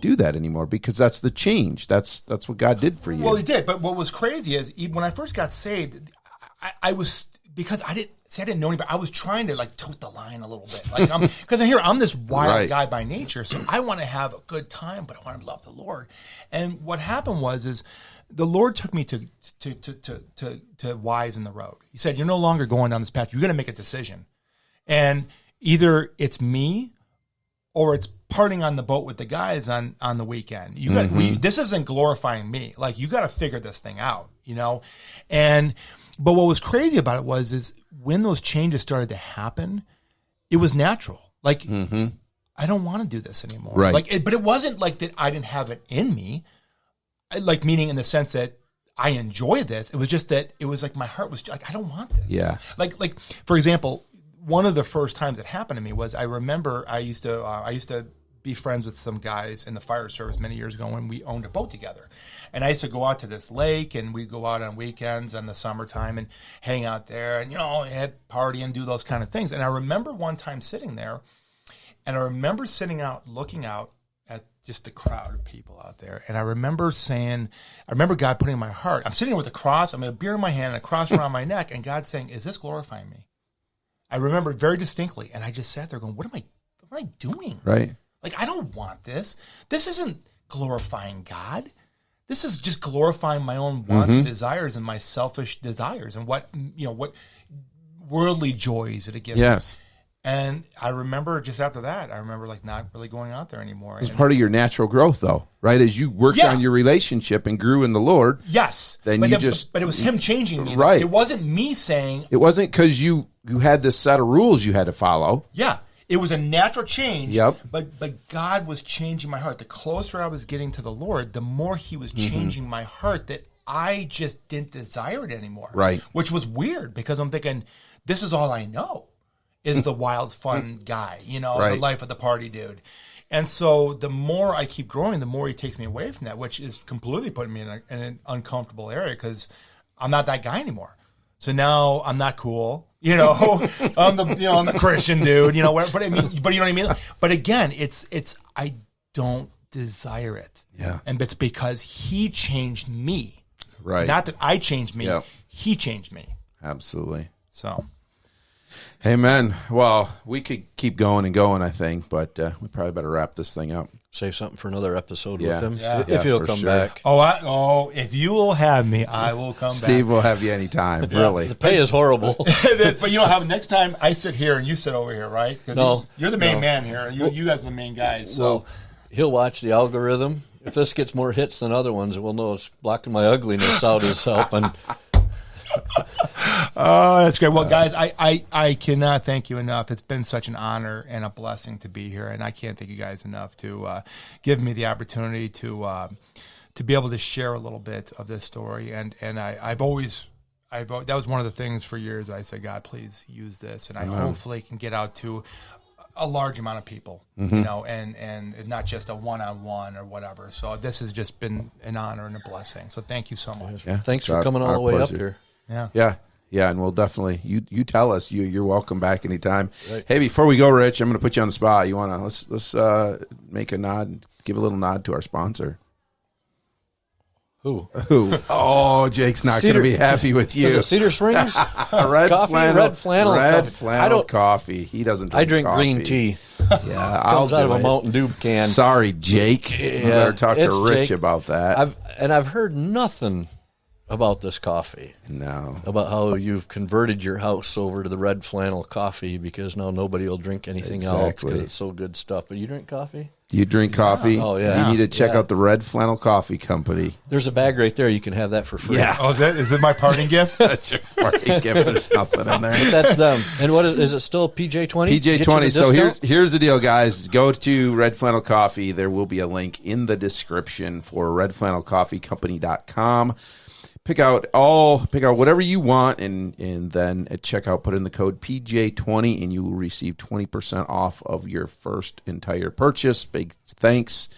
Speaker 1: do that anymore, because that's the change. That's what God did for you.
Speaker 3: Well, he did. But what was crazy is when I first got saved, I was, because I didn't know anybody. I was trying to tote the line a little bit, because I'm this wild guy by nature, so I want to have a good time, but I want to love the Lord. And what happened is the Lord took me to Wives in the Road. He said, "You're no longer going down this path. You're going to make a decision, and either it's me, or it's partying on the boat with the guys on the weekend. This isn't glorifying me. You got to figure this thing out, But what was crazy about it is when those changes started to happen, it was natural. I don't want to do this anymore.
Speaker 1: Right.
Speaker 3: But it wasn't like that I didn't have it in me. Meaning in the sense that I enjoy this. It was just that it was my heart was I don't want this.
Speaker 1: Yeah.
Speaker 3: For example, one of the first times it happened to me was I remember I used to be friends with some guys in the fire service many years ago when we owned a boat together. And I used to go out to this lake, and we'd go out on weekends in the summertime and hang out there and, head party and do those kind of things. And I remember one time sitting there, and I remember sitting out, looking out at just the crowd of people out there. And I remember God putting in my heart, I'm sitting there with a cross, I'm a beer in my hand and a cross around my neck, and God saying, "Is this glorifying me?" I remember it very distinctly. And I just sat there going, what am I doing?
Speaker 1: Right.
Speaker 3: I don't want this. This isn't glorifying God. This is just glorifying my own wants and desires and my selfish desires and what worldly joys it gives me.
Speaker 1: Yes.
Speaker 3: And I remember just after that, not really going out there anymore.
Speaker 1: It's part of your natural growth, though, right? As you worked on your relationship and grew in the Lord.
Speaker 3: Yes.
Speaker 1: But
Speaker 3: it was him changing me.
Speaker 1: Right.
Speaker 3: It wasn't me saying.
Speaker 1: It wasn't because you had this set of rules you had to follow.
Speaker 3: Yeah. It was a natural change.
Speaker 1: Yep.
Speaker 3: But God was changing my heart. The closer I was getting to the Lord, the more he was changing my heart, that I just didn't desire it anymore.
Speaker 1: Right.
Speaker 3: Which was weird, because I'm thinking, this is all I know is the wild, fun guy, the life of the party dude. And so the more I keep growing, the more he takes me away from that, which is completely putting me in an uncomfortable area, because I'm not that guy anymore. So now I'm not cool, I'm the Christian dude, but you know what I mean? But again, it's I don't desire it.
Speaker 1: Yeah.
Speaker 3: And it's because he changed me.
Speaker 1: Right.
Speaker 3: Not that I changed me.
Speaker 1: Yep.
Speaker 3: He changed me.
Speaker 1: Absolutely.
Speaker 3: So.
Speaker 1: Amen. Well, we could keep going and going, I think, but we probably better wrap this thing up.
Speaker 2: Save something for another episode
Speaker 1: Yeah.
Speaker 2: with him,
Speaker 3: Yeah.
Speaker 2: if he'll
Speaker 1: for
Speaker 2: come
Speaker 1: sure.
Speaker 2: back.
Speaker 3: If you will have me, I will come back.
Speaker 1: Steve will have you anytime, really.
Speaker 2: The pay is horrible.
Speaker 3: But how next time I sit here and you sit over here, right? 'Cause
Speaker 2: No.
Speaker 3: you're the main man here. You guys are the main guys. So.
Speaker 2: Well, he'll watch the algorithm. If this gets more hits than other ones, we'll know it's blocking my ugliness out is helping.
Speaker 3: Oh, that's great. Well, guys, I cannot thank you enough. It's been such an honor and a blessing to be here, and I can't thank you guys enough to give me the opportunity to be able to share a little bit of this story. And I that was one of the things for years I said, God, please use this, and I hopefully can get out to a large amount of people, you know, and not just a one-on-one or whatever. So this has just been an honor and a blessing. So thank you so much.
Speaker 1: Yeah,
Speaker 2: Thanks for coming all the way
Speaker 1: pleasure.
Speaker 2: up here.
Speaker 1: Yeah, and we'll definitely you tell us you're welcome back anytime. Right. Hey, before we go, Rich, I'm going to put you on the spot. You want to let's make a nod, give a little nod to our sponsor.
Speaker 2: Who?
Speaker 1: Oh, Jake's not going to be happy with you.
Speaker 2: Is it Cedar Springs?
Speaker 1: Red
Speaker 2: coffee,
Speaker 1: flannel
Speaker 2: red
Speaker 1: flannel coffee. He doesn't.
Speaker 2: I drink
Speaker 1: coffee.
Speaker 2: green tea.
Speaker 1: Yeah,
Speaker 2: comes out of a Mountain Dew can.
Speaker 1: Sorry, Jake. You better talk to Rich about that.
Speaker 2: I've heard nothing about this coffee.
Speaker 1: No.
Speaker 2: About how you've converted your house over to the red flannel coffee because now nobody will drink anything else because it's so good stuff. But you drink coffee?
Speaker 1: Do you drink coffee?
Speaker 2: Oh, yeah.
Speaker 1: You need to check out the Red Flannel Coffee Company.
Speaker 2: There's a bag right there. You can have that for free.
Speaker 1: Yeah.
Speaker 3: Oh, is it my parting gift?
Speaker 1: That's your parting gift. There's nothing in there.
Speaker 2: But that's them. And what is it still PJ20?
Speaker 1: PJ20. So here's the deal, guys. Go to Red Flannel Coffee. There will be a link in the description for redflannelcoffeecompany.com. Pick out whatever you want, and then at checkout, put in the code PJ20, and you will receive 20% off of your first entire purchase. Big thanks.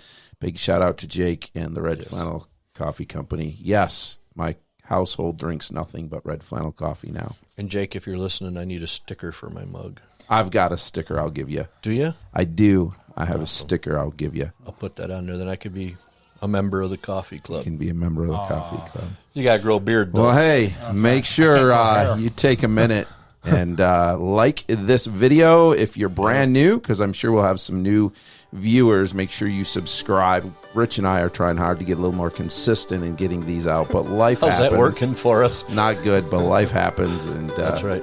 Speaker 1: Big shout out to Jake and the Red Flannel Coffee Company. Yes, my household drinks nothing but Red Flannel coffee now.
Speaker 2: And Jake, if you're listening, I need a sticker for my mug.
Speaker 1: I've got a sticker I'll give you.
Speaker 2: Do you?
Speaker 1: I do. I have a sticker I'll give you.
Speaker 2: I'll put that on there. Then I could be a member of the coffee club.
Speaker 1: You can be a member of the coffee club.
Speaker 2: You got to grow a beard, though.
Speaker 1: Well, hey, make sure you take a minute and like this video if you're brand new, because I'm sure we'll have some new viewers. Make sure you subscribe. Rich and I are trying hard to get a little more consistent in getting these out, but life happens.
Speaker 2: How's that working for us?
Speaker 1: Not good, but life happens. And
Speaker 2: that's right.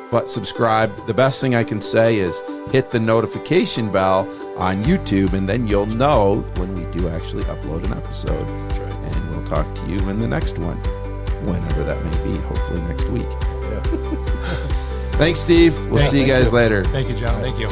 Speaker 1: But subscribe. The best thing I can say is hit the notification bell on YouTube, and then you'll know when we do actually upload an episode.
Speaker 2: That's right.
Speaker 1: And we'll talk to you in the next one, whenever that may be, hopefully next week.
Speaker 2: Yeah.
Speaker 1: Thanks, Steve. We'll see you guys later.
Speaker 3: Thank you, John. Thank you.